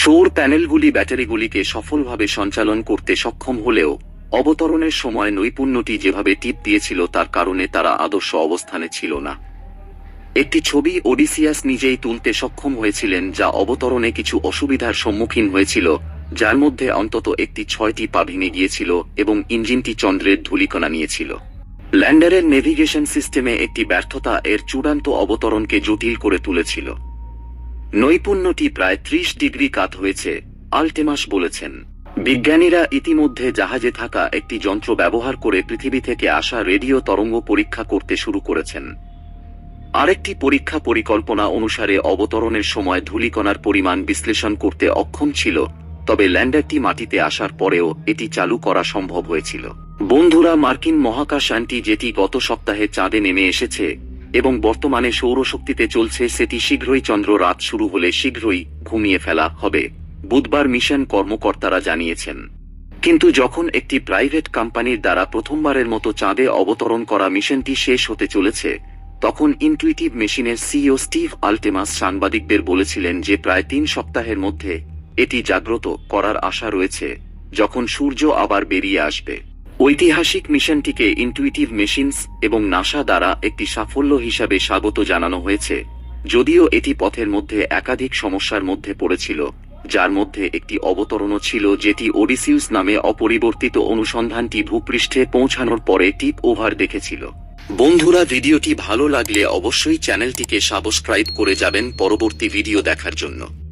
সৌর প্যানেলগুলি ব্যাটারিগুলিকে সফলভাবে সঞ্চালন করতে সক্ষম হলেও অবতরণের সময় নৈপুণ্যটি যেভাবে টিপ দিয়েছিল তার কারণে তারা আদর্শ অবস্থানে ছিল না। একটি ছবি ওডিসিয়াস নিজেই তুলতে সক্ষম হয়েছিলেন যা অবতরণে কিছু অসুবিধার সম্মুখীন হয়েছিল, যার মধ্যে অন্তত একটি 6টি পা ভেঙে গিয়েছিল এবং ইঞ্জিনটি চন্দ্রের ধূলিকণা নিয়েছিল। ল্যান্ডারের নেভিগেশন সিস্টেমে একটি ব্যর্থতা এর চূড়ান্ত অবতরণকে জটিল করে তুলেছিল। নৈপুণ্যটি প্রায় 30 ডিগ্রি কাত হয়েছে, আলটেমাস বলেছেন। বিজ্ঞানীরা ইতিমধ্যে জাহাজে থাকা একটি যন্ত্র ব্যবহার করে পৃথিবী থেকে আসা রেডিও তরঙ্গ পরীক্ষা করতে শুরু করেছেন। আরেকটি পরীক্ষা পরিকল্পনা অনুসারে অবতরণের সময় ধূলিকণার পরিমাণ বিশ্লেষণ করতে অক্ষম ছিল, তবে ল্যান্ডারটি মাটিতে আসার পরেও এটি চালু করা সম্ভব হয়েছিল। বন্ধুরা, মার্কিন মহাকাশযানটি যেটি গত সপ্তাহে চাঁদে নেমে এসেছে এবং বর্তমানে সৌরশক্তিতে চলছে, সেটি শীঘ্রই চন্দ্র রাত শুরু হলে শীঘ্রই ঘুমিয়ে ফেলা হবে, বুধবার মিশন কর্মকর্তারা জানিয়েছেন। কিন্তু যখন একটি প্রাইভেট কোম্পানির দ্বারা প্রথমবারের মতো চাঁদে অবতরণ করা মিশনটি শেষ হতে চলেছে, তখন ইনটুইটিভ মেশিনের সিইও স্টিভ আলটেমাস সাংবাদিকদের বলেছিলেন যে প্রায় 3 সপ্তাহের মধ্যে এটি জাগ্রত করার আশা রয়েছে, যখন সূর্য আবার বেরিয়ে আসবে। ঐতিহাসিক মিশনটিকে ইনটুইটিভ মেশিনস এবং নাসা দ্বারা একটি সাফল্য হিসাবে স্বাগত জানানো হয়েছে, যদিও এটি পথের মধ্যে একাধিক সমস্যার মধ্যে পড়েছিল, যার মধ্যে একটি অবতরণও ছিল যেটি ওডিসিউস নামে অপরিবর্তিত অনুসন্ধানটি ভূপৃষ্ঠে পৌঁছানোর পরে টিপ ওভার দেখেছিল। বন্ধুরা, ভিডিওটি ভালো লাগলে অবশ্যই চ্যানেলটিকে সাবস্ক্রাইব করে যাবেন পরবর্তী ভিডিও দেখার জন্য।